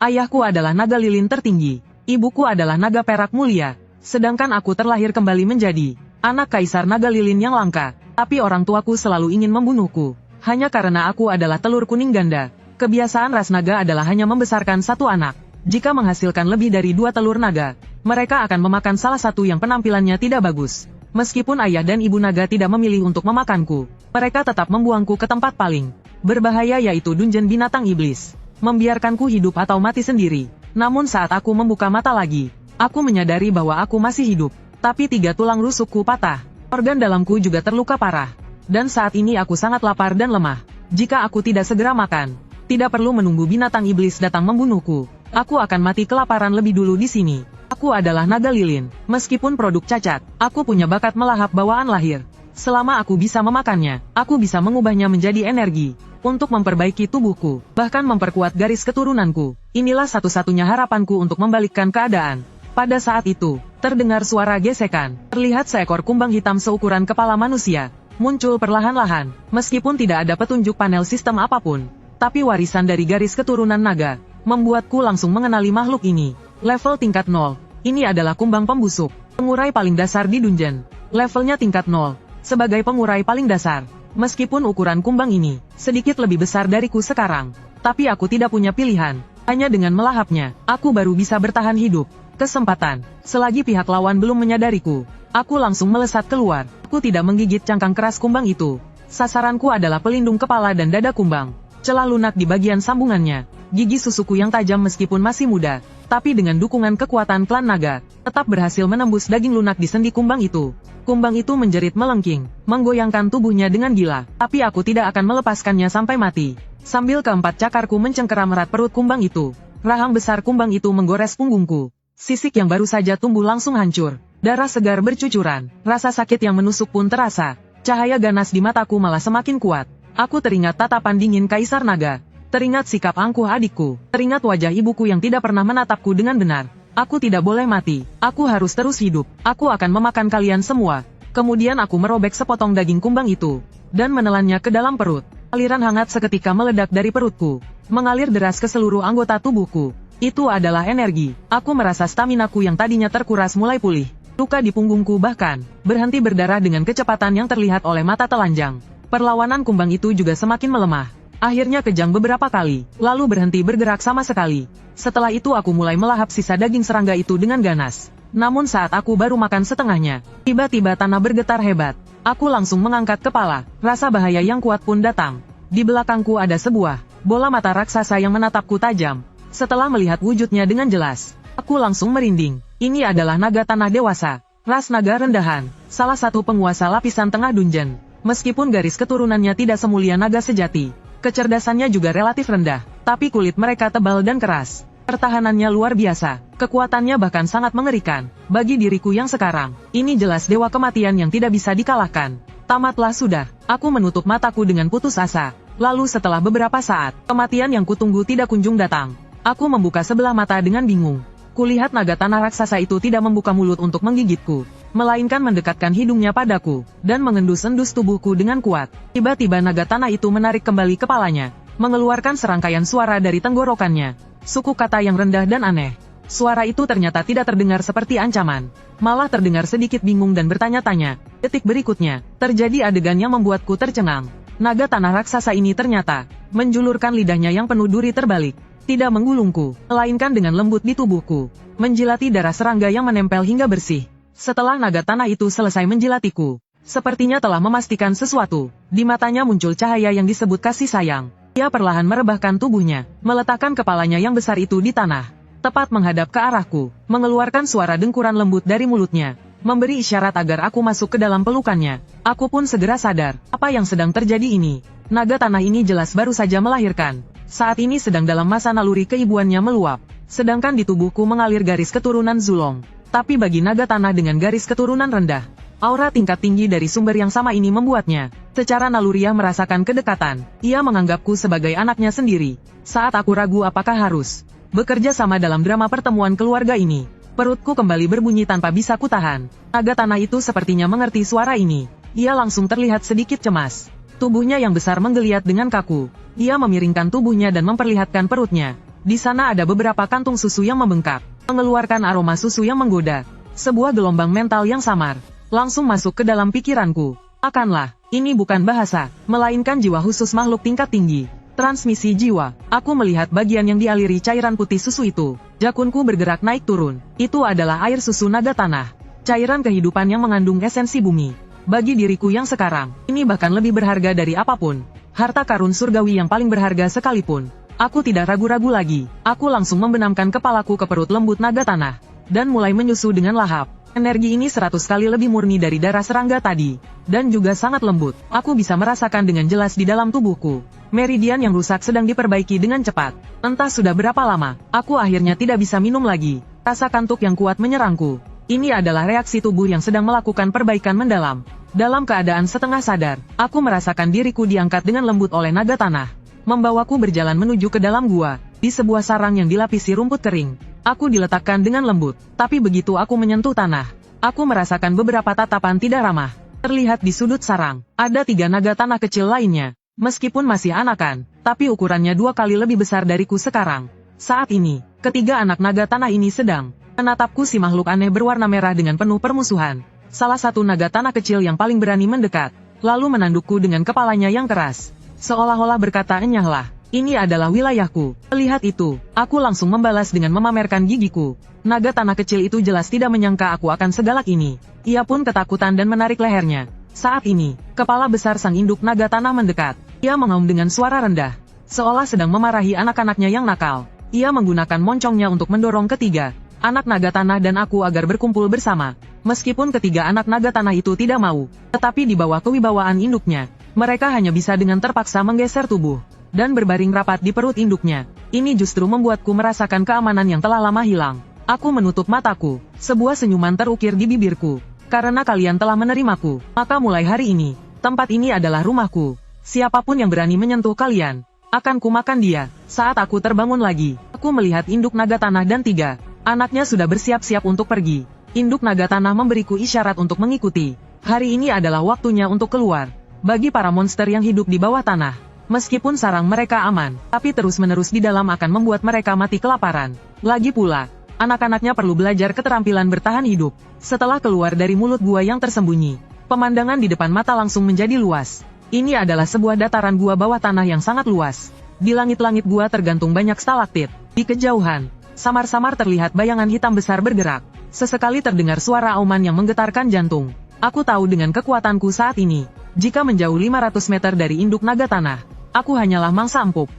Ayahku adalah naga lilin tertinggi. Ibuku adalah naga perak mulia. Sedangkan aku terlahir kembali menjadi anak kaisar naga lilin yang langka. Tapi orang tuaku selalu ingin membunuhku. Hanya karena aku adalah telur kuning ganda. Kebiasaan ras naga adalah hanya membesarkan satu anak. Jika menghasilkan lebih dari 2 telur naga, mereka akan memakan salah satu yang penampilannya tidak bagus. Meskipun ayah dan ibu naga tidak memilih untuk memakanku, mereka tetap membuangku ke tempat paling berbahaya, yaitu dungeon binatang iblis. Membiarkanku hidup atau mati sendiri. Namun saat aku membuka mata lagi, aku menyadari bahwa aku masih hidup. Tapi 3 tulang rusukku patah. Organ dalamku juga terluka parah. Dan saat ini aku sangat lapar dan lemah. Jika aku tidak segera makan, tidak perlu menunggu binatang iblis datang membunuhku. Aku akan mati kelaparan lebih dulu di sini. Aku adalah naga lilin. Meskipun produk cacat, aku punya bakat melahap bawaan lahir. Selama aku bisa memakannya, aku bisa mengubahnya menjadi energi untuk memperbaiki tubuhku, bahkan memperkuat garis keturunanku. Inilah satu-satunya harapanku untuk membalikkan keadaan. Pada saat itu, terdengar suara gesekan. Terlihat seekor kumbang hitam seukuran kepala manusia muncul perlahan-lahan, meskipun tidak ada petunjuk panel sistem apapun. Tapi warisan dari garis keturunan naga membuatku langsung mengenali makhluk ini. Level tingkat 0. Ini adalah kumbang pembusuk, pengurai paling dasar di dungeon. Levelnya tingkat 0. Sebagai pengurai paling dasar, meskipun ukuran kumbang ini sedikit lebih besar dariku sekarang, tapi aku tidak punya pilihan. Hanya dengan melahapnya, aku baru bisa bertahan hidup. Kesempatan. Selagi pihak lawan belum menyadariku, aku langsung melesat keluar. Aku tidak menggigit cangkang keras kumbang itu. Sasaranku adalah pelindung kepala dan dada kumbang. Celah lunak di bagian sambungannya. Gigi susuku yang tajam meskipun masih muda, tapi dengan dukungan kekuatan klan naga, tetap berhasil menembus daging lunak di sendi kumbang itu. Kumbang itu menjerit melengking, menggoyangkan tubuhnya dengan gila, tapi aku tidak akan melepaskannya sampai mati. Sambil keempat cakarku mencengkeram erat perut kumbang itu, rahang besar kumbang itu menggores punggungku. Sisik yang baru saja tumbuh langsung hancur. Darah segar bercucuran, rasa sakit yang menusuk pun terasa. Cahaya ganas di mataku malah semakin kuat. Aku teringat tatapan dingin Kaisar Naga. Teringat sikap angkuh adikku. Teringat wajah ibuku yang tidak pernah menatapku dengan benar. Aku tidak boleh mati. Aku harus terus hidup. Aku akan memakan kalian semua. Kemudian aku merobek sepotong daging kumbang itu dan menelannya ke dalam perut. Aliran hangat seketika meledak dari perutku, mengalir deras ke seluruh anggota tubuhku. Itu adalah energi. Aku merasa staminaku yang tadinya terkuras mulai pulih. Luka di punggungku bahkan berhenti berdarah dengan kecepatan yang terlihat oleh mata telanjang. Perlawanan kumbang itu juga semakin melemah. Akhirnya kejang beberapa kali, lalu berhenti bergerak sama sekali. Setelah itu aku mulai melahap sisa daging serangga itu dengan ganas. Namun saat aku baru makan setengahnya, tiba-tiba tanah bergetar hebat. Aku langsung mengangkat kepala, rasa bahaya yang kuat pun datang. Di belakangku ada sebuah bola mata raksasa yang menatapku tajam. Setelah melihat wujudnya dengan jelas, aku langsung merinding. Ini adalah naga tanah dewasa, ras naga rendahan, salah satu penguasa lapisan tengah dungeon. Meskipun garis keturunannya tidak semulia naga sejati, kecerdasannya juga relatif rendah, tapi kulit mereka tebal dan keras. Pertahanannya luar biasa, kekuatannya bahkan sangat mengerikan. Bagi diriku yang sekarang, ini jelas dewa kematian yang tidak bisa dikalahkan. Tamatlah sudah, aku menutup mataku dengan putus asa. Lalu setelah beberapa saat, kematian yang kutunggu tidak kunjung datang. Aku membuka sebelah mata dengan bingung. Kulihat naga tanah raksasa itu tidak membuka mulut untuk menggigitku, melainkan mendekatkan hidungnya padaku, dan mengendus-endus tubuhku dengan kuat. Tiba-tiba naga tanah itu menarik kembali kepalanya, mengeluarkan serangkaian suara dari tenggorokannya. Suku kata yang rendah dan aneh. Suara itu ternyata tidak terdengar seperti ancaman, malah terdengar sedikit bingung dan bertanya-tanya. Detik berikutnya, terjadi adegan yang membuatku tercengang. Naga tanah raksasa ini ternyata menjulurkan lidahnya yang penuh duri terbalik. Tidak menggulungku, melainkan dengan lembut di tubuhku, menjilati darah serangga yang menempel hingga bersih. Setelah naga tanah itu selesai menjilatiku, sepertinya telah memastikan sesuatu. Di matanya muncul cahaya yang disebut kasih sayang. Ia perlahan merebahkan tubuhnya, meletakkan kepalanya yang besar itu di tanah, tepat menghadap ke arahku, mengeluarkan suara dengkuran lembut dari mulutnya, memberi isyarat agar aku masuk ke dalam pelukannya. Aku pun segera sadar, apa yang sedang terjadi ini. Naga tanah ini jelas baru saja melahirkan. Saat ini sedang dalam masa naluri keibuannya meluap, sedangkan di tubuhku mengalir garis keturunan Zulong. Tapi bagi naga tanah dengan garis keturunan rendah, aura tingkat tinggi dari sumber yang sama ini membuatnya secara naluriah merasakan kedekatan. Ia menganggapku sebagai anaknya sendiri. Saat aku ragu apakah harus bekerja sama dalam drama pertemuan keluarga ini, perutku kembali berbunyi tanpa bisa kutahan. Naga tanah itu sepertinya mengerti suara ini. Ia langsung terlihat sedikit cemas. Tubuhnya yang besar menggeliat dengan kaku. Ia memiringkan tubuhnya dan memperlihatkan perutnya. Di sana ada beberapa kantung susu yang membengkak, mengeluarkan aroma susu yang menggoda. Sebuah gelombang mental yang samar langsung masuk ke dalam pikiranku. Akanlah, ini bukan bahasa, melainkan jiwa khusus makhluk tingkat tinggi. Transmisi jiwa. Aku melihat bagian yang dialiri cairan putih susu itu. Jakunku bergerak naik turun. Itu adalah air susu naga tanah. Cairan kehidupan yang mengandung esensi bumi. Bagi diriku yang sekarang, ini bahkan lebih berharga dari apapun. Harta karun surgawi yang paling berharga sekalipun. Aku tidak ragu-ragu lagi. Aku langsung membenamkan kepalaku ke perut lembut naga tanah. Dan mulai menyusu dengan lahap. Energi ini 100 kali lebih murni dari darah serangga tadi. Dan juga sangat lembut. Aku bisa merasakan dengan jelas di dalam tubuhku. Meridian yang rusak sedang diperbaiki dengan cepat. Entah sudah berapa lama, aku akhirnya tidak bisa minum lagi. Rasa kantuk yang kuat menyerangku. Ini adalah reaksi tubuh yang sedang melakukan perbaikan mendalam. Dalam keadaan setengah sadar, aku merasakan diriku diangkat dengan lembut oleh naga tanah. Membawaku berjalan menuju ke dalam gua, di sebuah sarang yang dilapisi rumput kering. Aku diletakkan dengan lembut, tapi begitu aku menyentuh tanah, aku merasakan beberapa tatapan tidak ramah. Terlihat di sudut sarang, ada 3 naga tanah kecil lainnya. Meskipun masih anakan, tapi ukurannya 2 kali lebih besar dariku sekarang. Saat ini, ketiga anak naga tanah ini sedang menatapku. Si makhluk aneh berwarna merah dengan penuh permusuhan. Salah satu naga tanah kecil yang paling berani mendekat, lalu menandukku dengan kepalanya yang keras. Seolah-olah berkata, enyahlah. Ini adalah wilayahku. Melihat itu, aku langsung membalas dengan memamerkan gigiku. Naga tanah kecil itu jelas tidak menyangka aku akan segalak ini. Ia pun ketakutan dan menarik lehernya. Saat ini, kepala besar sang induk naga tanah mendekat. Ia mengaum dengan suara rendah, seolah sedang memarahi anak-anaknya yang nakal. Ia menggunakan moncongnya untuk mendorong ketiga anak naga tanah dan aku agar berkumpul bersama. Meskipun ketiga anak naga tanah itu tidak mau, tetapi di bawah kewibawaan induknya, mereka hanya bisa dengan terpaksa menggeser tubuh dan berbaring rapat di perut induknya. Ini justru membuatku merasakan keamanan yang telah lama hilang. Aku menutup mataku. Sebuah senyuman terukir di bibirku. Karena kalian telah menerimaku, maka mulai hari ini, tempat ini adalah rumahku. Siapapun yang berani menyentuh kalian, akan kumakan dia. Saat aku terbangun lagi, aku melihat induk naga tanah dan 3 anaknya sudah bersiap-siap untuk pergi. Induk naga tanah memberiku isyarat untuk mengikuti. Hari ini adalah waktunya untuk keluar. Bagi para monster yang hidup di bawah tanah, meskipun sarang mereka aman, tapi terus-menerus di dalam akan membuat mereka mati kelaparan. Lagi pula, anak-anaknya perlu belajar keterampilan bertahan hidup. Setelah keluar dari mulut gua yang tersembunyi, pemandangan di depan mata langsung menjadi luas. Ini adalah sebuah dataran gua bawah tanah yang sangat luas. Di langit-langit gua tergantung banyak stalaktit. Di kejauhan, samar-samar terlihat bayangan hitam besar bergerak. Sesekali terdengar suara auman yang menggetarkan jantung. Aku tahu dengan kekuatanku saat ini, jika menjauh 500 meter dari induk naga tanah, aku hanyalah mangsa empuk.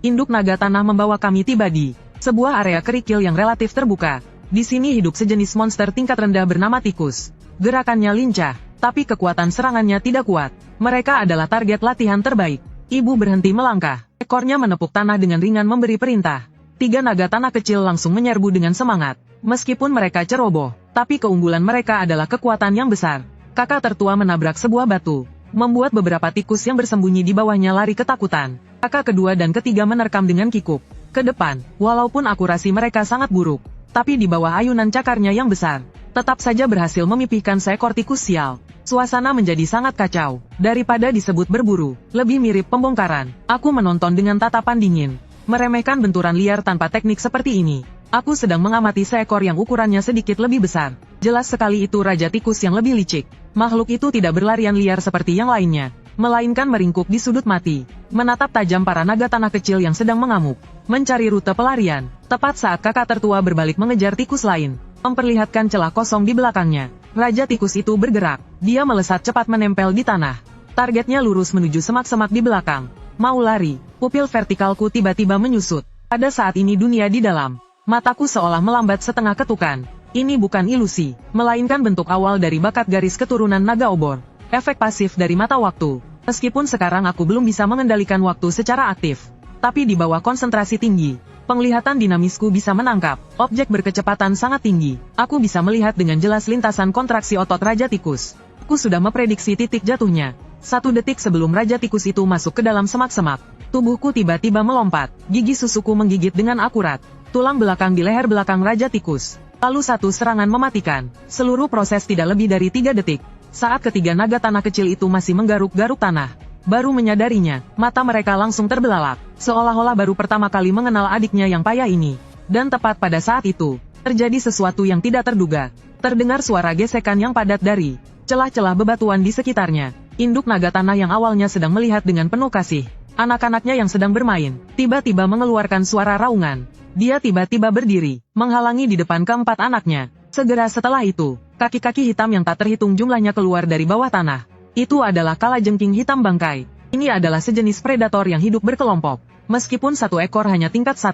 Induk naga tanah membawa kami tiba di sebuah area kerikil yang relatif terbuka. Di sini hidup sejenis monster tingkat rendah bernama tikus. Gerakannya lincah, tapi kekuatan serangannya tidak kuat. Mereka adalah target latihan terbaik. Ibu berhenti melangkah. Ekornya menepuk tanah dengan ringan memberi perintah. 3 naga tanah kecil langsung menyerbu dengan semangat. Meskipun mereka ceroboh, tapi keunggulan mereka adalah kekuatan yang besar. Kakak tertua menabrak sebuah batu, membuat beberapa tikus yang bersembunyi di bawahnya lari ketakutan. Kakak kedua dan ketiga menerkam dengan kikuk ke depan. Walaupun akurasi mereka sangat buruk, tapi di bawah ayunan cakarnya yang besar, tetap saja berhasil memipihkan seekor tikus sial. Suasana menjadi sangat kacau. Daripada disebut berburu, lebih mirip pembongkaran. Aku menonton dengan tatapan dingin, meremehkan benturan liar tanpa teknik seperti ini. Aku sedang mengamati seekor yang ukurannya sedikit lebih besar. Jelas sekali itu raja tikus yang lebih licik. Makhluk itu tidak berlarian liar seperti yang lainnya, melainkan meringkuk di sudut mati, menatap tajam para naga tanah kecil yang sedang mengamuk, mencari rute pelarian. Tepat saat kakak tertua berbalik mengejar tikus lain, memperlihatkan celah kosong di belakangnya, raja tikus itu bergerak. Dia melesat cepat menempel di tanah. Targetnya lurus menuju semak-semak di belakang. Mau lari, pupil vertikalku tiba-tiba menyusut. Pada saat ini dunia di dalam mataku seolah melambat setengah ketukan. Ini bukan ilusi, melainkan bentuk awal dari bakat garis keturunan naga obor. Efek pasif dari mata waktu. Meskipun sekarang aku belum bisa mengendalikan waktu secara aktif, tapi di bawah konsentrasi tinggi, penglihatan dinamisku bisa menangkap objek berkecepatan sangat tinggi. Aku bisa melihat dengan jelas lintasan kontraksi otot raja tikus. Aku sudah memprediksi titik jatuhnya. 1 detik sebelum raja tikus itu masuk ke dalam semak-semak, tubuhku tiba-tiba melompat. Gigi susuku menggigit dengan akurat tulang belakang di leher belakang raja tikus. Lalu satu serangan mematikan. Seluruh proses tidak lebih dari 3 detik. Saat ketiga naga tanah kecil itu masih menggaruk-garuk tanah, Baru menyadarinya, mata mereka langsung terbelalak, seolah-olah baru pertama kali mengenal adiknya yang payah ini. Dan tepat pada saat itu, terjadi sesuatu yang tidak terduga. Terdengar suara gesekan yang padat dari celah-celah bebatuan di sekitarnya. Induk naga tanah yang awalnya sedang melihat dengan penuh kasih anak-anaknya yang sedang bermain, tiba-tiba mengeluarkan suara raungan. Dia tiba-tiba berdiri, menghalangi di depan keempat anaknya. Segera setelah itu, kaki-kaki hitam yang tak terhitung jumlahnya keluar dari bawah tanah. Itu adalah kalajengking hitam bangkai. Ini adalah sejenis predator yang hidup berkelompok. Meskipun satu ekor hanya tingkat 1,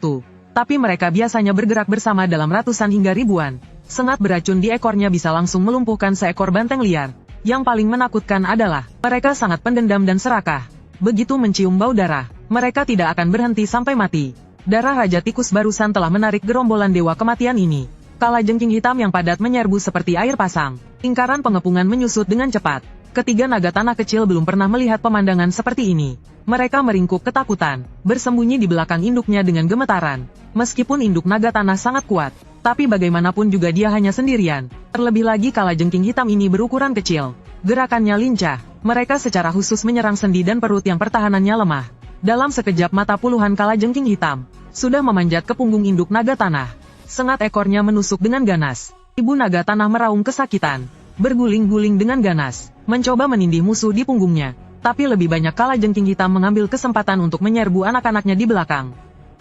tapi mereka biasanya bergerak bersama dalam ratusan hingga ribuan. Sengat beracun di ekornya bisa langsung melumpuhkan seekor banteng liar. Yang paling menakutkan adalah, mereka sangat pendendam dan serakah. Begitu mencium bau darah, mereka tidak akan berhenti sampai mati. Darah Raja Tikus barusan telah menarik gerombolan Dewa Kematian ini. Kalajengking hitam yang padat menyerbu seperti air pasang. Lingkaran pengepungan menyusut dengan cepat. Ketiga naga tanah kecil belum pernah melihat pemandangan seperti ini. Mereka meringkuk ketakutan, bersembunyi di belakang induknya dengan gemetaran. Meskipun induk naga tanah sangat kuat, tapi bagaimanapun juga dia hanya sendirian. Terlebih lagi kalajengking hitam ini berukuran kecil. Gerakannya lincah, mereka secara khusus menyerang sendi dan perut yang pertahanannya lemah. Dalam sekejap mata puluhan kalajengking hitam sudah memanjat ke punggung induk naga tanah. Sengat ekornya menusuk dengan ganas. Ibu naga tanah meraung kesakitan, berguling-guling dengan ganas, mencoba menindih musuh di punggungnya. Tapi lebih banyak kalajengking hitam mengambil kesempatan untuk menyerbu anak-anaknya di belakang.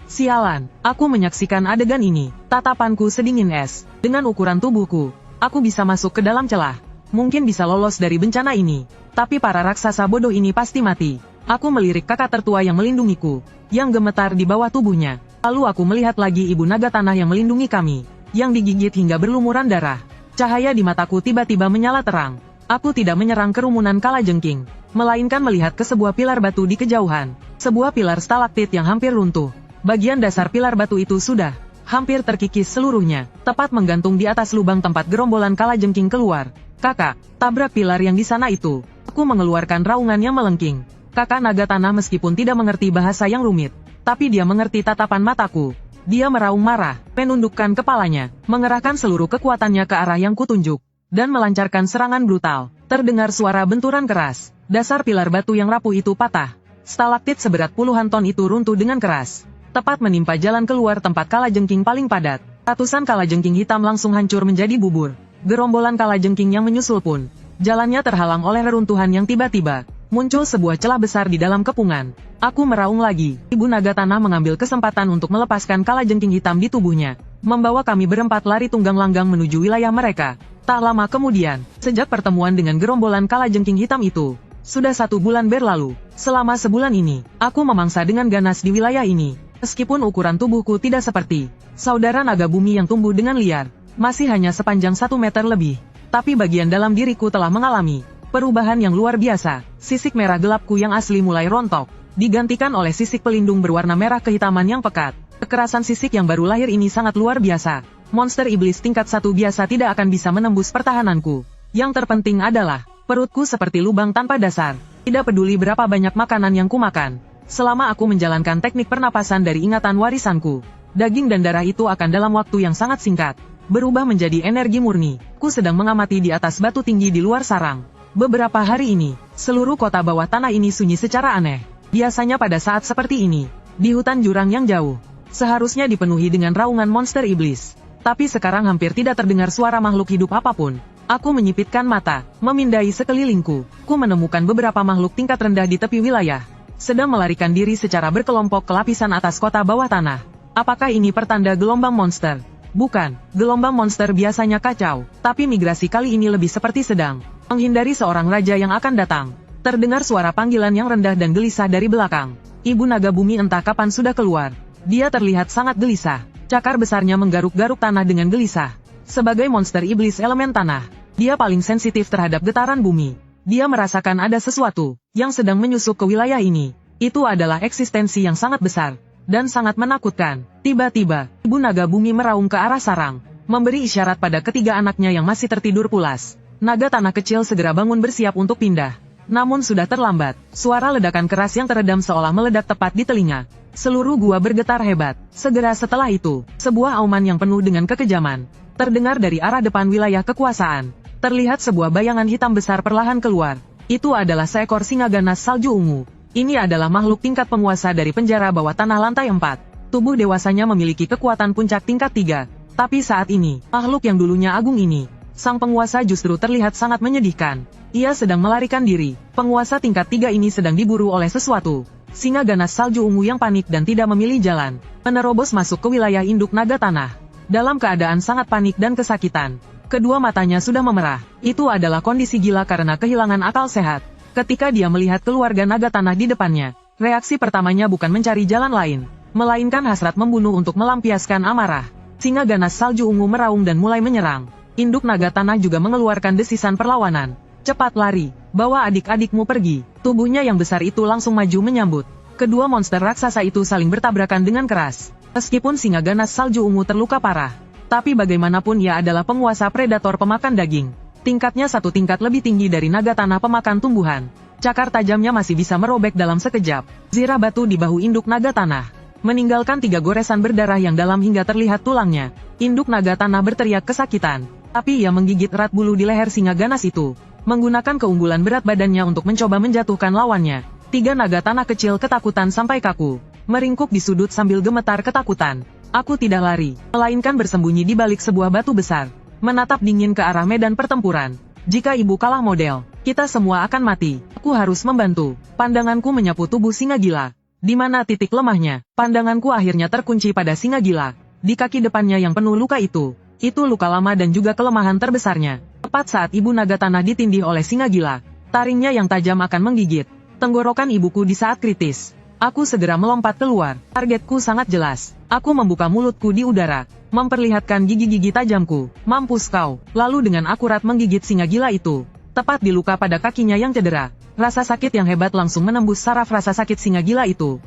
Sialan, aku menyaksikan adegan ini. Tatapanku sedingin es. Dengan ukuran tubuhku, aku bisa masuk ke dalam celah. Mungkin bisa lolos dari bencana ini. Tapi para raksasa bodoh ini pasti mati. Aku melirik kakak tertua yang melindungiku, yang gemetar di bawah tubuhnya. Lalu aku melihat lagi ibu naga tanah yang melindungi kami, yang digigit hingga berlumuran darah. Cahaya di mataku tiba-tiba menyala terang. Aku tidak menyerang kerumunan kalajengking, melainkan melihat ke sebuah pilar batu di kejauhan. Sebuah pilar stalaktit yang hampir runtuh. Bagian dasar pilar batu itu sudah hampir terkikis seluruhnya, tepat menggantung di atas lubang tempat gerombolan kalajengking keluar. Kakak, tabrak pilar yang di sana itu. Aku mengeluarkan raungan yang melengking. Kakak naga tanah meskipun tidak mengerti bahasa yang rumit, tapi dia mengerti tatapan mataku. Dia meraung marah, menundukkan kepalanya, mengerahkan seluruh kekuatannya ke arah yang kutunjuk, dan melancarkan serangan brutal. Terdengar suara benturan keras. Dasar pilar batu yang rapuh itu patah. Stalaktit seberat puluhan ton itu runtuh dengan keras, tepat menimpa jalan keluar tempat kalajengking paling padat. Ratusan kalajengking hitam langsung hancur menjadi bubur. Gerombolan kalajengking yang menyusul pun, jalannya terhalang oleh reruntuhan yang tiba-tiba. Muncul sebuah celah besar di dalam kepungan. Aku meraung lagi. Ibu naga tanah mengambil kesempatan untuk melepaskan kalajengking hitam di tubuhnya, membawa kami berempat lari tunggang langgang menuju wilayah mereka. Tak lama kemudian, sejak pertemuan dengan gerombolan kalajengking hitam itu, sudah 1 bulan berlalu. Selama sebulan ini, aku memangsa dengan ganas di wilayah ini. Meskipun ukuran tubuhku tidak seperti saudara naga bumi yang tumbuh dengan liar, masih hanya sepanjang 1 meter lebih, tapi bagian dalam diriku telah mengalami perubahan yang luar biasa. Sisik merah gelapku yang asli mulai rontok, digantikan oleh sisik pelindung berwarna merah kehitaman yang pekat. Kekerasan sisik yang baru lahir ini sangat luar biasa. Monster iblis tingkat 1 biasa tidak akan bisa menembus pertahananku. Yang terpenting adalah, perutku seperti lubang tanpa dasar. Tidak peduli berapa banyak makanan yang kumakan. Selama aku menjalankan teknik pernapasan dari ingatan warisanku, daging dan darah itu akan dalam waktu yang sangat singkat berubah menjadi energi murni. Ku sedang mengamati di atas batu tinggi di luar sarang. Beberapa hari ini, seluruh kota bawah tanah ini sunyi secara aneh. Biasanya pada saat seperti ini, di hutan jurang yang jauh, seharusnya dipenuhi dengan raungan monster iblis. Tapi sekarang hampir tidak terdengar suara makhluk hidup apapun. Aku menyipitkan mata, memindai sekelilingku. Ku menemukan beberapa makhluk tingkat rendah di tepi wilayah, sedang melarikan diri secara berkelompok ke lapisan atas kota bawah tanah. Apakah ini pertanda gelombang monster? Bukan, gelombang monster biasanya kacau, tapi migrasi kali ini lebih seperti sedang menghindari seorang raja yang akan datang. Terdengar suara panggilan yang rendah dan gelisah dari belakang. Ibu naga bumi entah kapan sudah keluar. Dia terlihat sangat gelisah. Cakar besarnya menggaruk-garuk tanah dengan gelisah. Sebagai monster iblis elemen tanah, dia paling sensitif terhadap getaran bumi. Dia merasakan ada sesuatu yang sedang menyusup ke wilayah ini. Itu adalah eksistensi yang sangat besar dan sangat menakutkan. Tiba-tiba, ibu naga bumi meraung ke arah sarang, memberi isyarat pada ketiga anaknya yang masih tertidur pulas. Naga tanah kecil segera bangun bersiap untuk pindah. Namun sudah terlambat. Suara ledakan keras yang teredam seolah meledak tepat di telinga. Seluruh gua bergetar hebat. Segera setelah itu, sebuah auman yang penuh dengan kekejaman terdengar dari arah depan wilayah kekuasaan. Terlihat sebuah bayangan hitam besar perlahan keluar Itu adalah seekor singa ganas salju ungu. Ini adalah makhluk tingkat penguasa dari penjara bawah tanah lantai 4. Tubuh dewasanya memiliki kekuatan puncak tingkat 3. Tapi saat ini, makhluk yang dulunya agung ini, sang penguasa justru terlihat sangat menyedihkan. Ia sedang melarikan diri. Penguasa tingkat 3 ini sedang diburu oleh sesuatu. Singa ganas salju ungu yang panik dan tidak memilih jalan, menerobos masuk ke wilayah induk naga tanah. Dalam keadaan sangat panik dan kesakitan, kedua matanya sudah memerah. Itu adalah kondisi gila karena kehilangan akal sehat. Ketika dia melihat keluarga naga tanah di depannya, reaksi pertamanya bukan mencari jalan lain, melainkan hasrat membunuh untuk melampiaskan amarah. Singa ganas salju ungu meraung dan mulai menyerang. Induk naga tanah juga mengeluarkan desisan perlawanan. Cepat lari, bawa adik-adikmu pergi. Tubuhnya yang besar itu langsung maju menyambut. Kedua monster raksasa itu saling bertabrakan dengan keras. Meskipun singa ganas salju ungu terluka parah, tapi bagaimanapun ia adalah penguasa predator pemakan daging. Tingkatnya satu tingkat lebih tinggi dari naga tanah pemakan tumbuhan. Cakar tajamnya masih bisa merobek dalam sekejap. Zirah batu di bahu induk naga tanah, meninggalkan 3 goresan berdarah yang dalam hingga terlihat tulangnya. Induk naga tanah berteriak kesakitan, tapi ia menggigit erat bulu di leher singa ganas itu, menggunakan keunggulan berat badannya untuk mencoba menjatuhkan lawannya. 3 naga tanah kecil ketakutan sampai kaku, meringkuk di sudut sambil gemetar ketakutan. Aku tidak lari, melainkan bersembunyi di balik sebuah batu besar, menatap dingin ke arah medan pertempuran. Jika ibu kalah model, kita semua akan mati. Aku harus membantu. Pandanganku menyapu tubuh singa gila. Di mana titik lemahnya? Pandanganku akhirnya terkunci pada singa gila. Di kaki depannya yang penuh luka itu. Itu luka lama dan juga kelemahan terbesarnya. Tepat saat ibu naga tanah ditindih oleh singa gila, taringnya yang tajam akan menggigit tenggorokan ibuku di saat kritis. Aku segera melompat keluar. Targetku sangat jelas. Aku membuka mulutku di udara, memperlihatkan gigi-gigi tajamku. Mampus kau. Lalu dengan akurat menggigit singa gila itu, tepat di luka pada kakinya yang cedera. Rasa sakit yang hebat langsung menembus saraf rasa sakit singa gila itu,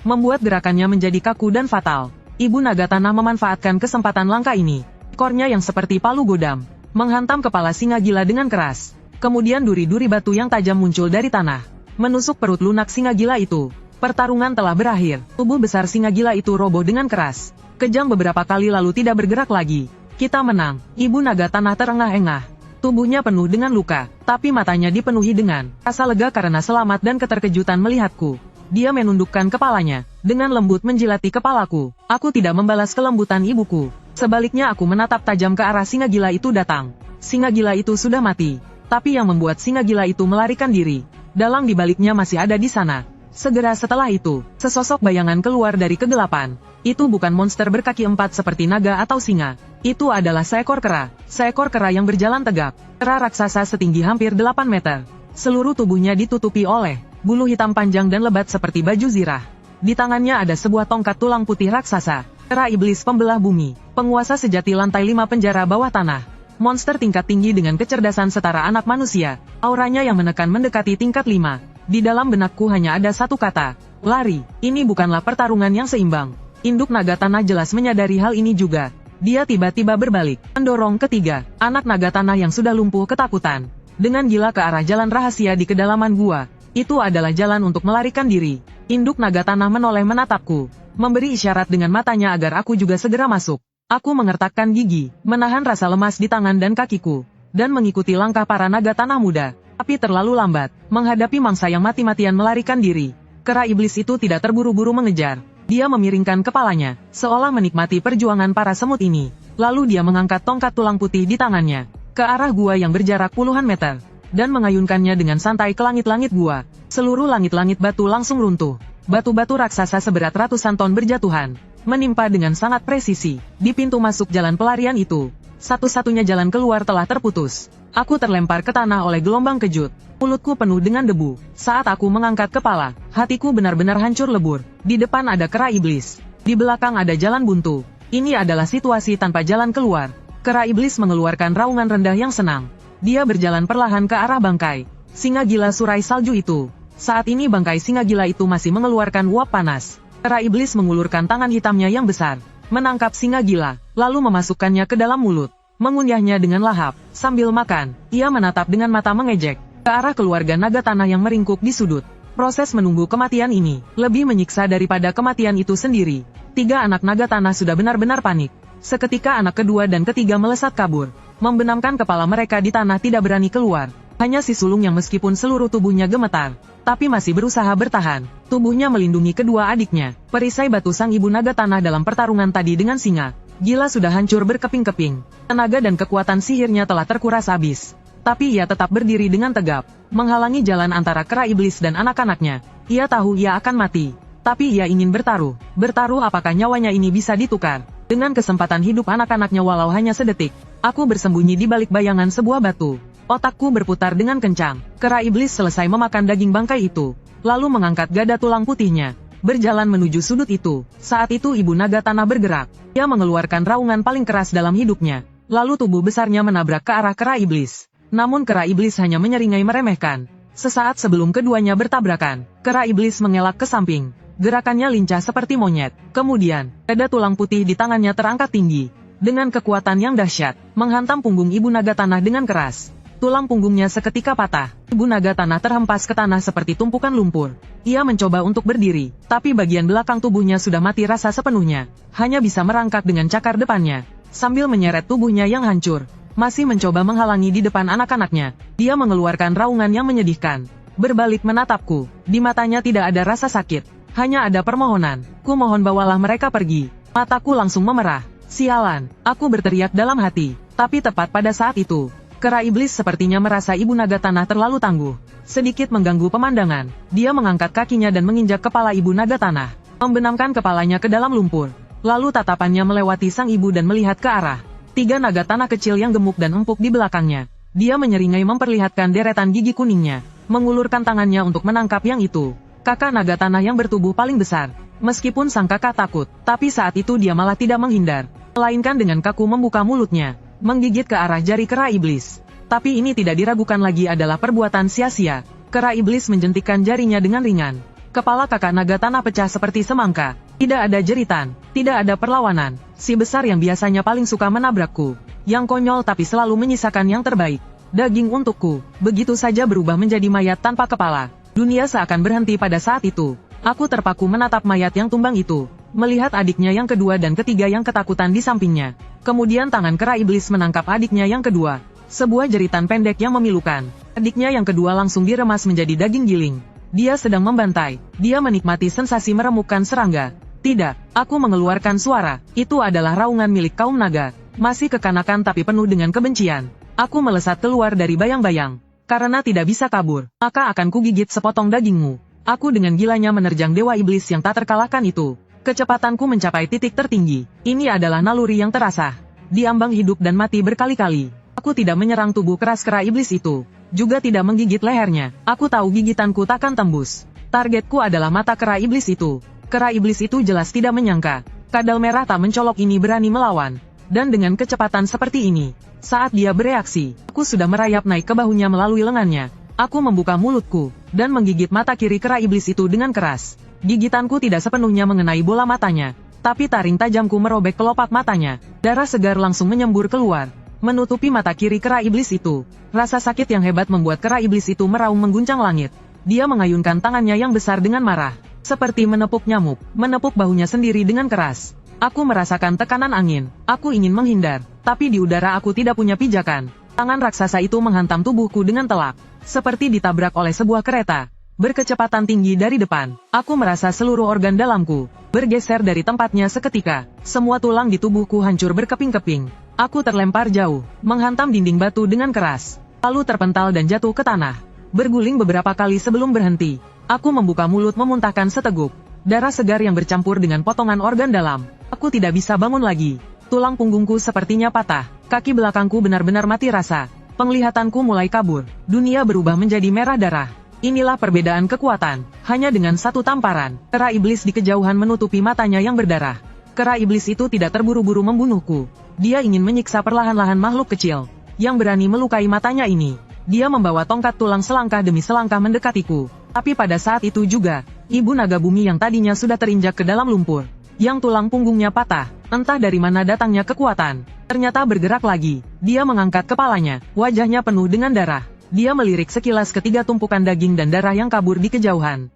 membuat gerakannya menjadi kaku dan fatal. Ibu naga tanah memanfaatkan kesempatan langka ini. Ekornya yang seperti palu godam, menghantam kepala singa gila dengan keras. Kemudian duri-duri batu yang tajam muncul dari tanah, menusuk perut lunak singa gila itu. Pertarungan telah berakhir. Tubuh besar singa gila itu roboh dengan keras. Kejang beberapa kali lalu tidak bergerak lagi. Kita menang. Ibu naga tanah terengah-engah. Tubuhnya penuh dengan luka, tapi matanya dipenuhi dengan rasa lega karena selamat dan keterkejutan melihatku. Dia menundukkan kepalanya, dengan lembut menjilati kepalaku. Aku tidak membalas kelembutan ibuku. Sebaliknya aku menatap tajam ke arah singa gila itu datang. Singa gila itu sudah mati, tapi yang membuat singa gila itu melarikan diri, dalang di baliknya masih ada di sana. Segera setelah itu, sesosok bayangan keluar dari kegelapan. Itu bukan monster berkaki 4 seperti naga atau singa. Itu adalah seekor kera. Seekor kera yang berjalan tegak. Kera raksasa setinggi hampir 8 meter. Seluruh tubuhnya ditutupi oleh bulu hitam panjang dan lebat seperti baju zirah. Di tangannya ada sebuah tongkat tulang putih raksasa. Kera iblis pembelah bumi, penguasa sejati lantai 5 penjara bawah tanah. Monster tingkat tinggi dengan kecerdasan setara anak manusia. Auranya yang menekan mendekati tingkat 5. Di dalam benakku hanya ada satu kata, lari. Ini bukanlah pertarungan yang seimbang. Induk naga tanah jelas menyadari hal ini juga. Dia tiba-tiba berbalik, mendorong ketiga anak naga tanah yang sudah lumpuh ketakutan, dengan gila ke arah jalan rahasia di kedalaman gua. Itu adalah jalan untuk melarikan diri. Induk naga tanah menoleh menatapku, memberi isyarat dengan matanya agar aku juga segera masuk. Aku mengertakkan gigi, menahan rasa lemas di tangan dan kakiku, dan mengikuti langkah para naga tanah muda. Tapi terlalu lambat, menghadapi mangsa yang mati-matian melarikan diri. Kera iblis itu tidak terburu-buru mengejar. Dia memiringkan kepalanya, seolah menikmati perjuangan para semut ini. Lalu dia mengangkat tongkat tulang putih di tangannya, ke arah gua yang berjarak puluhan meter, dan mengayunkannya dengan santai ke langit-langit gua. Seluruh langit-langit batu langsung runtuh. Batu-batu raksasa seberat ratusan ton berjatuhan, menimpa dengan sangat presisi. Di pintu masuk jalan pelarian itu, satu-satunya jalan keluar telah terputus. Aku terlempar ke tanah oleh gelombang kejut. Mulutku penuh dengan debu. Saat aku mengangkat kepala, hatiku benar-benar hancur lebur. Di depan ada kera iblis. Di belakang ada jalan buntu. Ini adalah situasi tanpa jalan keluar. Kera iblis mengeluarkan raungan rendah yang senang. Dia berjalan perlahan ke arah bangkai singa gila surai salju itu. Saat ini bangkai singa gila itu masih mengeluarkan uap panas. Kera iblis mengulurkan tangan hitamnya yang besar, menangkap singa gila, lalu memasukkannya ke dalam mulut, mengunyahnya dengan lahap. Sambil makan, ia menatap dengan mata mengejek ke arah keluarga naga tanah yang meringkuk di sudut. Proses menunggu kematian ini lebih menyiksa daripada kematian itu sendiri. 3 anak naga tanah sudah benar-benar panik. Seketika anak kedua dan ketiga melesat kabur, membenamkan kepala mereka di tanah tidak berani keluar. Hanya si sulung yang meskipun seluruh tubuhnya gemetar, tapi masih berusaha bertahan. Tubuhnya melindungi kedua adiknya. Perisai batu sang ibu naga tanah dalam pertarungan tadi dengan singa. Gila sudah hancur berkeping-keping. Tenaga dan kekuatan sihirnya telah terkuras habis. Tapi ia tetap berdiri dengan tegap, menghalangi jalan antara kera iblis dan anak-anaknya. Ia tahu ia akan mati. Tapi ia ingin bertaruh. Bertaruh apakah nyawanya ini bisa ditukar dengan kesempatan hidup anak-anaknya walau hanya sedetik. Aku bersembunyi di balik bayangan sebuah batu. Otakku berputar dengan kencang. Kera iblis selesai memakan daging bangkai itu, lalu mengangkat gada tulang putihnya, berjalan menuju sudut itu. Saat itu ibu naga tanah bergerak. Ia mengeluarkan raungan paling keras dalam hidupnya, lalu tubuh besarnya menabrak ke arah kera iblis. Namun kera iblis hanya menyeringai meremehkan. Sesaat sebelum keduanya bertabrakan, kera iblis mengelak ke samping. Gerakannya lincah seperti monyet. Kemudian, gada tulang putih di tangannya terangkat tinggi, dengan kekuatan yang dahsyat, menghantam punggung ibu naga tanah dengan keras. Tulang punggungnya seketika patah. Ibu naga tanah terhempas ke tanah seperti tumpukan lumpur. Ia mencoba untuk berdiri, tapi bagian belakang tubuhnya sudah mati rasa sepenuhnya. Hanya bisa merangkak dengan cakar depannya, sambil menyeret tubuhnya yang hancur. Masih mencoba menghalangi di depan anak-anaknya. Dia mengeluarkan raungan yang menyedihkan. Berbalik menatapku. Di matanya tidak ada rasa sakit. Hanya ada permohonan. Ku mohon bawalah mereka pergi. Mataku langsung memerah. Sialan, aku berteriak dalam hati. Tapi tepat pada saat itu, kera iblis sepertinya merasa ibu naga tanah terlalu tangguh. Sedikit mengganggu pemandangan. Dia mengangkat kakinya dan menginjak kepala ibu naga tanah. Membenamkan kepalanya ke dalam lumpur. Lalu tatapannya melewati sang ibu dan melihat ke arah 3 naga tanah kecil yang gemuk dan empuk di belakangnya. Dia menyeringai memperlihatkan deretan gigi kuningnya. Mengulurkan tangannya untuk menangkap yang itu. Kakak naga tanah yang bertubuh paling besar. Meskipun sang kakak takut, tapi saat itu dia malah tidak menghindar. Melainkan dengan kaku membuka mulutnya, menggigit ke arah jari kera iblis. Tapi ini tidak diragukan lagi adalah perbuatan sia-sia. Kera iblis menjentikkan jarinya dengan ringan. Kepala kakak naga tanah pecah seperti semangka. Tidak ada jeritan, tidak ada perlawanan. Si besar yang biasanya paling suka menabrakku, yang konyol tapi selalu menyisakan yang terbaik. Daging untukku, begitu saja berubah menjadi mayat tanpa kepala. Dunia seakan berhenti pada saat itu. Aku terpaku menatap mayat yang tumbang itu, melihat adiknya yang kedua dan ketiga yang ketakutan di sampingnya. Kemudian tangan kera iblis menangkap adiknya yang kedua. Sebuah jeritan pendek yang memilukan. Adiknya yang kedua langsung diremas menjadi daging giling. Dia sedang membantai. Dia menikmati sensasi meremukkan serangga. Tidak, aku mengeluarkan suara. Itu adalah raungan milik kaum naga. Masih kekanakan tapi penuh dengan kebencian. Aku melesat keluar dari bayang-bayang. Karena tidak bisa kabur, maka akan kugigit sepotong dagingmu. Aku dengan gilanya menerjang dewa iblis yang tak terkalahkan itu. Kecepatanku mencapai titik tertinggi. Ini adalah naluri yang terasah. Diambang hidup dan mati berkali-kali. Aku tidak menyerang tubuh keras kera iblis itu. Juga tidak menggigit lehernya. Aku tahu gigitanku takkan tembus. Targetku adalah mata kera iblis itu. Kera iblis itu jelas tidak menyangka. Kadal merah tak mencolok ini berani melawan. Dan dengan kecepatan seperti ini, saat dia bereaksi, aku sudah merayap naik ke bahunya melalui lengannya. Aku membuka mulutku, dan menggigit mata kiri kera iblis itu dengan keras. Gigitanku tidak sepenuhnya mengenai bola matanya, tapi taring tajamku merobek kelopak matanya. Darah segar langsung menyembur keluar, menutupi mata kiri kera iblis itu. Rasa sakit yang hebat membuat kera iblis itu meraung mengguncang langit. Dia mengayunkan tangannya yang besar dengan marah, seperti menepuk nyamuk, menepuk bahunya sendiri dengan keras. Aku merasakan tekanan angin. Aku ingin menghindar, tapi di udara aku tidak punya pijakan. Tangan raksasa itu menghantam tubuhku dengan telak, seperti ditabrak oleh sebuah kereta. Berkecepatan tinggi dari depan, aku merasa seluruh organ dalamku bergeser dari tempatnya seketika. Semua tulang di tubuhku hancur berkeping-keping. Aku terlempar jauh, menghantam dinding batu dengan keras, lalu terpental dan jatuh ke tanah. Berguling beberapa kali sebelum berhenti. Aku membuka mulut memuntahkan seteguk darah segar yang bercampur dengan potongan organ dalam. Aku tidak bisa bangun lagi. Tulang punggungku sepertinya patah. Kaki belakangku benar-benar mati rasa. Penglihatanku mulai kabur. Dunia berubah menjadi merah darah. Inilah perbedaan kekuatan. Hanya dengan satu tamparan, kera iblis di kejauhan menutupi matanya yang berdarah. Kera iblis itu tidak terburu-buru membunuhku. Dia ingin menyiksa perlahan-lahan makhluk kecil yang berani melukai matanya ini. Dia membawa tongkat tulang selangkah demi selangkah mendekatiku. Tapi pada saat itu juga, ibu naga bumi yang tadinya sudah terinjak ke dalam lumpur, yang tulang punggungnya patah, entah dari mana datangnya kekuatan, ternyata bergerak lagi. Dia mengangkat kepalanya, wajahnya penuh dengan darah. Dia melirik sekilas ketiga tumpukan daging dan darah yang kabur di kejauhan.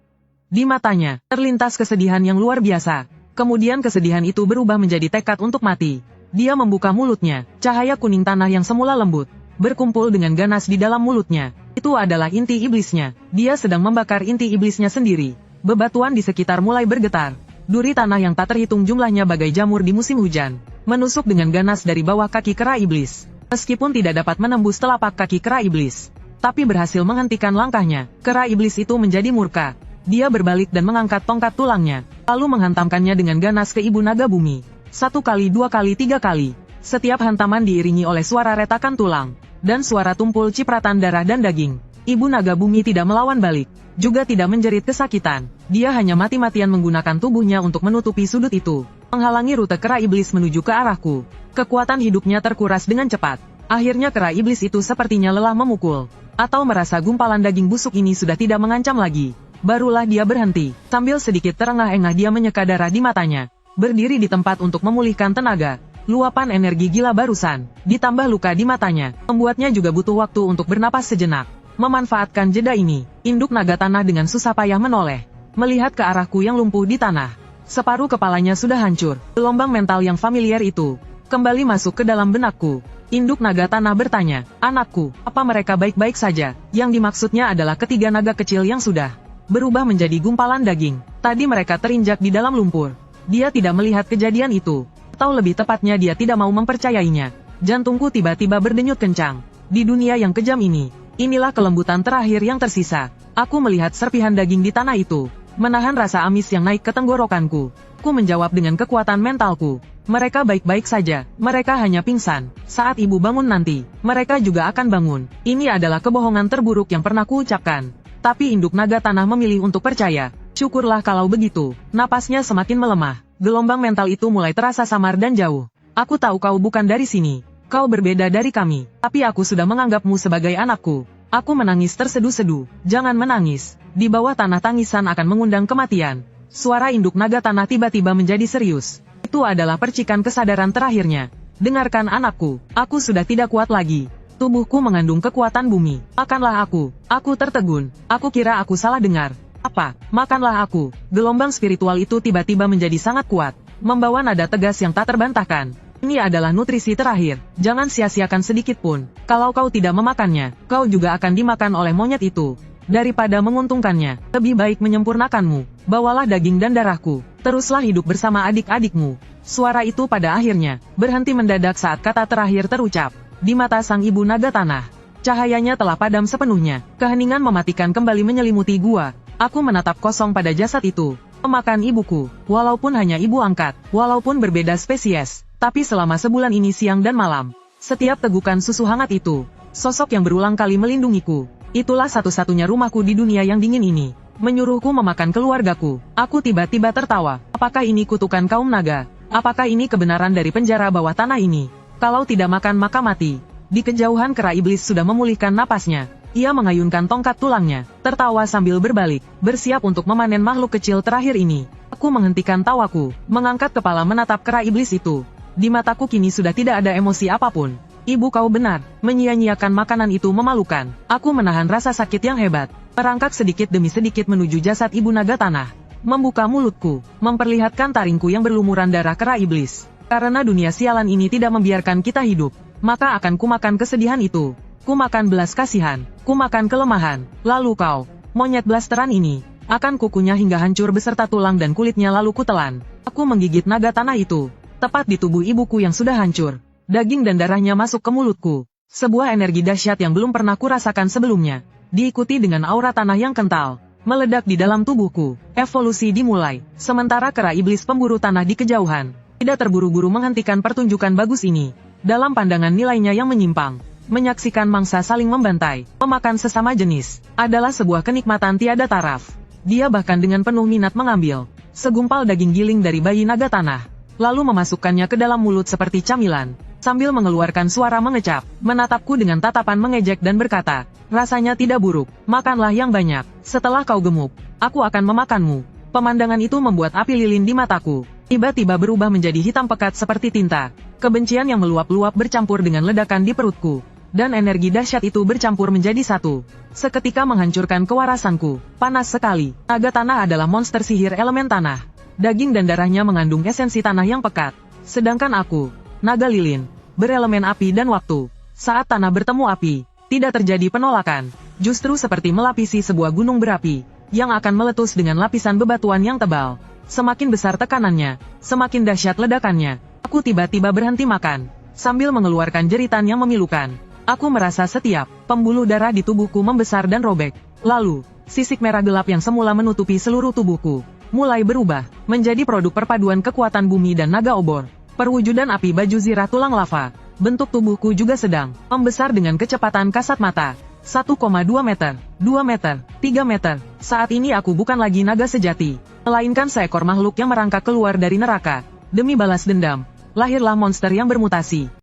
Di matanya, terlintas kesedihan yang luar biasa. Kemudian kesedihan itu berubah menjadi tekad untuk mati. Dia membuka mulutnya, cahaya kuning tanah yang semula lembut berkumpul dengan ganas di dalam mulutnya. Itu adalah inti iblisnya. Dia sedang membakar inti iblisnya sendiri. Bebatuan di sekitar mulai bergetar. Duri tanah yang tak terhitung jumlahnya bagai jamur di musim hujan, menusuk dengan ganas dari bawah kaki kera iblis. Meskipun tidak dapat menembus telapak kaki kera iblis, tapi berhasil menghentikan langkahnya. Kera iblis itu menjadi murka. Dia berbalik dan mengangkat tongkat tulangnya, lalu menghantamkannya dengan ganas ke ibu naga bumi. 1 kali, 2 kali, 3 kali. Setiap hantaman diiringi oleh suara retakan tulang, dan suara tumpul cipratan darah dan daging. Ibu naga bumi tidak melawan balik, juga tidak menjerit kesakitan. Dia hanya mati-matian menggunakan tubuhnya untuk menutupi sudut itu, menghalangi rute kera iblis menuju ke arahku. Kekuatan hidupnya terkuras dengan cepat. Akhirnya kera iblis itu sepertinya lelah memukul, atau merasa gumpalan daging busuk ini sudah tidak mengancam lagi. Barulah dia berhenti. Sambil sedikit terengah-engah dia menyeka darah di matanya, berdiri di tempat untuk memulihkan tenaga. Luapan energi gila barusan, ditambah luka di matanya, membuatnya juga butuh waktu untuk bernapas sejenak. Memanfaatkan jeda ini, induk naga tanah dengan susah payah menoleh, melihat ke arahku yang lumpuh di tanah. Separuh kepalanya sudah hancur. Gelombang mental yang familiar itu kembali masuk ke dalam benakku. Induk naga tanah bertanya, "Anakku, apa mereka baik-baik saja?" Yang dimaksudnya adalah ketiga naga kecil yang sudah berubah menjadi gumpalan daging. Tadi mereka terinjak di dalam lumpur. Dia tidak melihat kejadian itu. Atau lebih tepatnya dia tidak mau mempercayainya. Jantungku tiba-tiba berdenyut kencang. Di dunia yang kejam ini, inilah kelembutan terakhir yang tersisa. Aku melihat serpihan daging di tanah itu, menahan rasa amis yang naik ke tenggorokanku. Ku menjawab dengan kekuatan mentalku. Mereka baik-baik saja, mereka hanya pingsan. Saat ibu bangun nanti, mereka juga akan bangun. Ini adalah kebohongan terburuk yang pernah kuucapkan. Tapi induk naga tanah memilih untuk percaya. Syukurlah kalau begitu. Napasnya semakin melemah. Gelombang mental itu mulai terasa samar dan jauh. Aku tahu kau bukan dari sini. Kau berbeda dari kami. Tapi aku sudah menganggapmu sebagai anakku. Aku menangis terseduh-seduh. Jangan menangis. Di bawah tanah tangisan akan mengundang kematian. Suara induk naga tanah tiba-tiba menjadi serius. Itu adalah percikan kesadaran terakhirnya. Dengarkan anakku. Aku sudah tidak kuat lagi. Tubuhku mengandung kekuatan bumi. Makanlah aku. Aku tertegun. Aku kira aku salah dengar. Apa? Makanlah aku. Gelombang spiritual itu tiba-tiba menjadi sangat kuat, membawa nada tegas yang tak terbantahkan. Ini adalah nutrisi terakhir. Jangan sia-siakan sedikit pun. Kalau kau tidak memakannya, kau juga akan dimakan oleh monyet itu. Daripada menguntungkannya, lebih baik menyempurnakanmu. Bawalah daging dan darahku. Teruslah hidup bersama adik-adikmu. Suara itu pada akhirnya berhenti mendadak saat kata terakhir terucap. Di mata sang ibu naga tanah, cahayanya telah padam sepenuhnya. Keheningan mematikan kembali menyelimuti gua. Aku menatap kosong pada jasad itu. Memakan ibuku, walaupun hanya ibu angkat, walaupun berbeda spesies, tapi selama sebulan ini siang dan malam, setiap tegukan susu hangat itu, sosok yang berulang kali melindungiku. Itulah satu-satunya rumahku di dunia yang dingin ini. Menyuruhku memakan keluargaku. Aku tiba-tiba tertawa. Apakah ini kutukan kaum naga? Apakah ini kebenaran dari penjara bawah tanah ini? Kalau tidak makan maka mati. Di kejauhan kera iblis sudah memulihkan napasnya. Ia mengayunkan tongkat tulangnya, tertawa sambil berbalik, bersiap untuk memanen makhluk kecil terakhir ini. Aku menghentikan tawaku, mengangkat kepala menatap kera iblis itu. Di mataku kini sudah tidak ada emosi apapun. Ibu kau benar, menyia-nyiakan makanan itu memalukan. Aku menahan rasa sakit yang hebat, merangkak sedikit demi sedikit menuju jasad ibu naga tanah. Membuka mulutku, memperlihatkan taringku yang berlumuran darah kera iblis. Karena dunia sialan ini tidak membiarkan kita hidup, maka akan kumakan kesedihan itu. Kumakan belas kasihan, kumakan kelemahan, lalu kau, monyet blasteran ini, akan kukunyah hingga hancur beserta tulang dan kulitnya lalu kutelan. Aku menggigit naga tanah itu, tepat di tubuh ibuku yang sudah hancur. Daging dan darahnya masuk ke mulutku. Sebuah energi dahsyat yang belum pernah kurasakan sebelumnya, diikuti dengan aura tanah yang kental, meledak di dalam tubuhku. Evolusi dimulai, sementara kera iblis pemburu tanah di kejauhan, tidak terburu-buru menghentikan pertunjukan bagus ini. Dalam pandangan nilainya yang menyimpang, menyaksikan mangsa saling membantai, memakan sesama jenis, adalah sebuah kenikmatan tiada taraf. Dia bahkan dengan penuh minat mengambil segumpal daging giling dari bayi naga tanah, lalu memasukkannya ke dalam mulut seperti camilan, sambil mengeluarkan suara mengecap, menatapku dengan tatapan mengejek dan berkata, "Rasanya tidak buruk, makanlah yang banyak, setelah kau gemuk, aku akan memakanmu." Pemandangan itu membuat api lilin di mataku tiba-tiba berubah menjadi hitam pekat seperti tinta. Kebencian yang meluap-luap bercampur dengan ledakan di perutku, dan energi dahsyat itu bercampur menjadi satu. Seketika menghancurkan kewarasanku. Panas sekali. Naga tanah adalah monster sihir elemen tanah. Daging dan darahnya mengandung esensi tanah yang pekat. Sedangkan aku, naga lilin, berelemen api dan waktu. Saat tanah bertemu api, tidak terjadi penolakan. justru seperti melapisi sebuah gunung berapi, yang akan meletus dengan lapisan bebatuan yang tebal. Semakin besar tekanannya, semakin dahsyat ledakannya. Aku tiba-tiba berhenti makan, sambil mengeluarkan jeritan yang memilukan. Aku merasa setiap pembuluh darah di tubuhku membesar dan robek. Lalu, sisik merah gelap yang semula menutupi seluruh tubuhku, mulai berubah, menjadi produk perpaduan kekuatan bumi dan naga obor. Perwujudan api baju zirah tulang lava. Bentuk tubuhku juga sedang membesar dengan kecepatan kasat mata. 1,2 meter, 2 meter, 3 meter. Saat ini aku bukan lagi naga sejati, melainkan seekor makhluk yang merangkak keluar dari neraka. Demi balas dendam, lahirlah monster yang bermutasi.